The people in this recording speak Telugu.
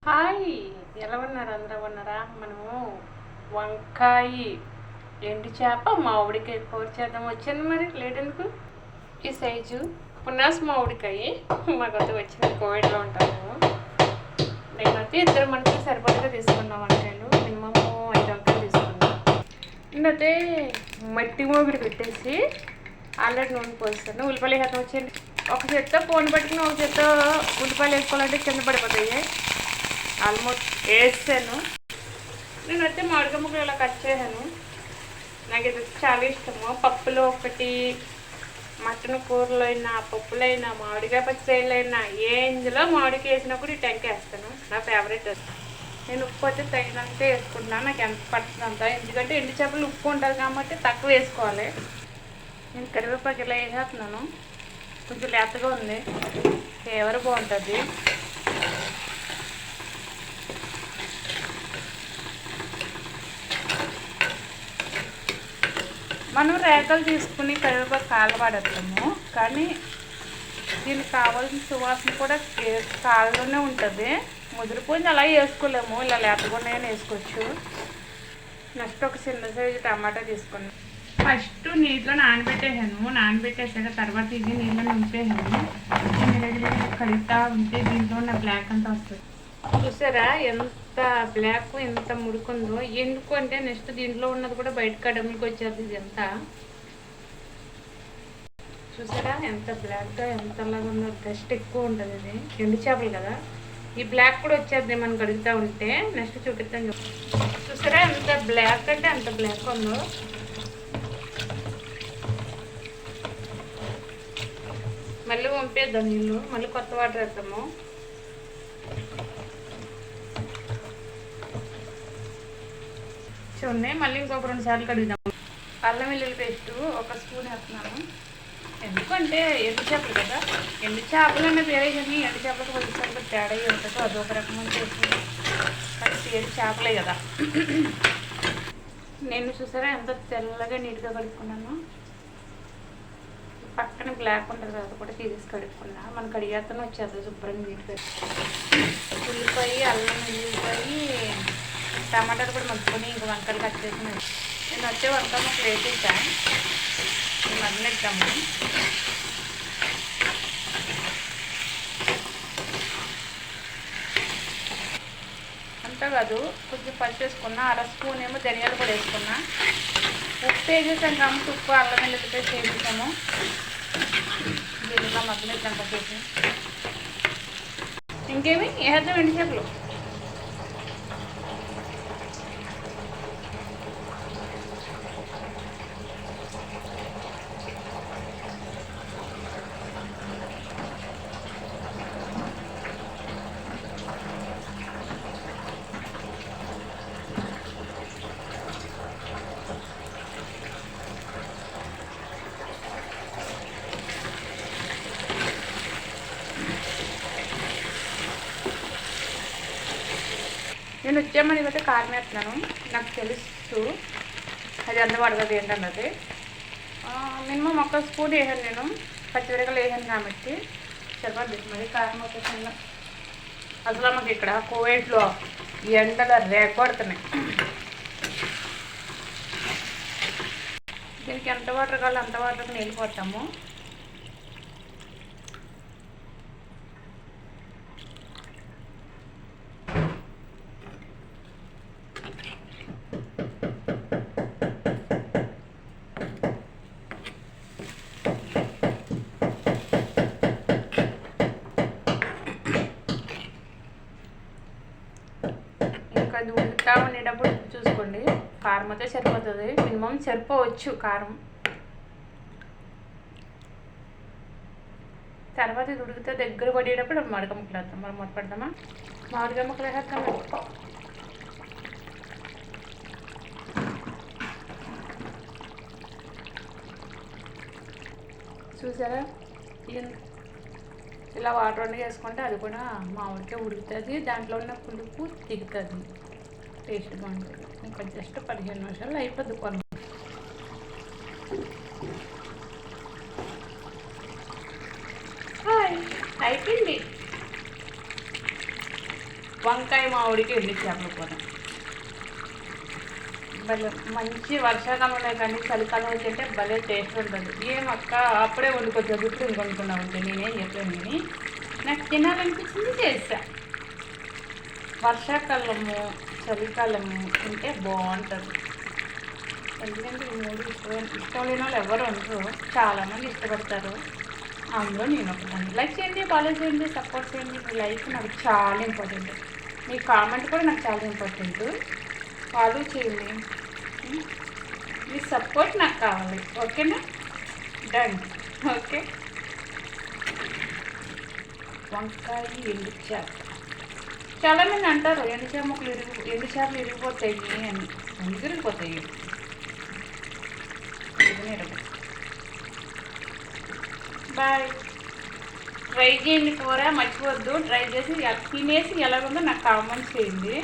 హాయ్, ఎలా ఉన్నారు? అందరూ ఉన్నారా? మనము వంకాయ, ఎండు చేప, మామిడికాయ కూర చేద్దాం. వచ్చింది మరి లేట్ ఎందుకు? ఈ సైజు పున్నాస్ మామిడికాయ మాకైతే వచ్చింది. కోవిడ్లో ఉంటాము. నేనైతే ఇద్దరు మనుషులు సరిపడగా తీసుకున్నాం. వంకాయలు మినిమం 5 వంకాయలు తీసుకున్నాం. నేనైతే మట్టి మోగిడి పెట్టేసి ఆల్రెడీ నూనె పోస్తాను. ఉల్లిపాయలు వేసేద్దాం. వచ్చేయండి. ఒక చేత్తో ఫోన్ పట్టుకుని ఒక చేత్తో ఉల్లిపాయలు వేసుకోవాలంటే కింద పడిపోతాయి. ఆల్మోస్ట్ వేసాను. నేనైతే మామిడికాయ ముక్కలు ఇలా కట్ చేశాను. నాకు ఇది చాలా ఇష్టము. పప్పులో ఒకటి, మటన్ కూరలో అయినా, పప్పులో అయినా, మామిడికాయ పచ్చడిలో అయినా, ఏ ఇందులో మామిడికాయ వేసినప్పుడు ఈ టెంకాయ వేస్తాను. నా ఫేవరెట్ అది. నేను ఉప్పు అయితే తగినంత వేసుకుంటున్నాను. నాకు ఎంత పడుతుంది అంత, ఎందుకంటే ఎండు చేపలు ఉప్పు ఉంటుంది కాబట్టి తక్కువ వేసుకోవాలి. నేను కరివేపాకు ఇలా వేసేస్తున్నాను. కొంచెం లేతగా ఉంది, ఫ్లేవర్ బాగుంటుంది. మనం రేఖలు తీసుకుని కరివేపాకు కాలవాడేస్తాము, కానీ దీనికి కావాల్సిన సువాసన కూడా కాళ్ళలోనే ఉంటుంది. ముదిరిపోయింది అలా వేసుకోలేము, ఇలా లేతగున్నాయని వేసుకోవచ్చు. నెక్స్ట్ ఒక చిన్న సైజు టమాటా తీసుకున్నాను. ఫస్ట్ నీటిలో నానబెట్టేసాను. నానబెట్టేసాక తర్వాత ఇది నీళ్ళలో నింపేసాను. కలుగుతూ ఉంటే దీంట్లో ఉన్న బ్లాక్ అంతా వస్తుంది. చూసారా ఎంత బ్లాక్, ఎంత ముడుకుందో. ఎందుకు అంటే నెక్స్ట్ దీంట్లో ఉన్నది కూడా బయట కడములకు వచ్చేది. ఇది ఎంత చూసారా ఎంత బ్లాక్గా ఎంతలాగా ఉందో. డస్ట్ ఎక్కువ ఉంటుంది. ఇది ఎండు చేపలు కదా, ఈ బ్లాక్ కూడా వచ్చేది మనం కడుగుతూ ఉంటే. నెక్స్ట్ చూపిస్తాను. చూసారా ఎంత బ్లాక్ అంటే అంత బ్లాక్ ఉందో. మళ్ళీ పంపేద్దాం నీళ్ళు, మళ్ళీ కొత్త వాటర్ వేద్దాము. చూడండి, మళ్ళీ ఇంకొక 2 సార్లు కడుగుదాము. అల్లం వెల్లుల్లి పేస్ట్ 1 స్పూన్ వేస్తున్నాను. ఎందుకంటే ఎండు చేపలు కదా, ఎండు చేపలనే పేరే కానీ ఎండు చేపలకు కొంచెం తేడా ఉంటుంది. అదొక రకమైన చేసి పేరు చేపలే కదా. నేను చూసారా ఎంత తెల్లగా నీట్గా కడుక్కున్నాను. పక్కన బ్లాక్ ఉంటుంది కదా, అది కూడా తీసేసి కడుక్కున్నా. మనకు కడిగేస్తూనే వచ్చేది శుభ్రంగా నీట్గా. ఉల్లిపాయ, అల్లం వెల్లుల్లిపాయ, టమాటాలు కూడా మగ్గుకొని ఇంక వంకాయలు కట్ చేసి నేను వచ్చే వంకాయ మాకు వేసేసాను. మగ్గిద్దాము. అంతా కాదు, కొంచెం పచ్చి వేసుకున్నా. 1/2 స్పూన్ ఏమో ధనియాలు కూడా వేసుకున్నా. ఉప్పు వేసేసాం కాబట్టి ఉప్పు, అల్లం వెల్లుల్లిపాయ వేసేసాము. దీనిలో మగ్గిద్దాం పచ్చేసి. ఇంకేమి వేద్దాం ఎండు చేపలు. నేను వచ్చామని అయితే కారం వేస్తున్నాను. నాకు తెలుసు అది ఎంత పడుతుంది ఏంటన్నది. మినిమం 1 స్పూన్ వేసాను నేను. పచ్చిమిరపకాయలు వేసాను కాబట్టి సరిపడుతుంది. మరి కారం వచ్చేసిందా అసలు మాకు ఇక్కడ కోవిడ్లో ఎండగా రేగొడుతున్నాయి. దీనికి ఎంత వాటర్ కావాలో అంత వాటర్కి నీళ్ళు పోతాము. అది ఉడుకుతా ఉండేటప్పుడు చూసుకోండి. కారం అయితే సరిపోతుంది. మినిమం సరిపోవచ్చు కారం. తర్వాత ఇది ఉడికితే దగ్గర పడేటప్పుడు మామిడికాయ ముక్కలు వేద్దాం. మనం మూత పెడదామా? మామిడికాయ ముక్కలు వేసేద్దాం. చూసారా ఇలా వాటర్ వండి వేసుకుంటే అది కూడా మామిడికాయ ఉడుకుతుంది. దాంట్లో ఉన్న పులుపు దిగుతుంది. టేస్ట్ బాగుంటుంది. ఇంకా జస్ట్ 15 నిమిషాలు అయిపోద్ది కొన్న. అయిపోయింది. వంకాయ మామిడికి ఎండు చేపల కూర. భలే మంచి వర్షాకాలంలో కానీ చలికాలం వచ్చి భలే టేస్ట్ ఉంటుంది. ఏమక్క అప్పుడే వండుకోవచ్చు ఇప్పుడు ఇంకొనుకున్నావు అంటే నేనేం చెప్పాను కానీ నాకు తినాలనిపించింది చేసా. వర్షాకాలము చలికాలము తింటే బాగుంటుంది. ఎందుకంటే ఈ మూడు ఇష్టం లేని వాళ్ళు ఎవరు ఉండరు, చాలామంది ఇష్టపడతారు. అందులో నేను ఒకదాన్ని. లైక్ చేయండి, ఫాలో చేయండి, సపోర్ట్ చేయండి. మీ లైఫ్ నాకు చాలా ఇంపార్టెంట్. మీ కామెంట్ కూడా నాకు చాలా ఇంపార్టెంట్. ఫాలో చేయండి. మీ సపోర్ట్ నాకు కావాలి. ఓకేనా? డన్. ఓకే. వంకాయ ఎండు చేప. చాలామంది అంటారు ఎండు చేపలు ఇరిగిపోతాయి అని. ఎందుకు ఇరిగిపోతాయి? బాయ్. ట్రై చేయండి కూర, మర్చిపోవద్దు. ట్రై చేసి తినేసి ఎలాగుందో నాకు కామెంట్ చేయండి.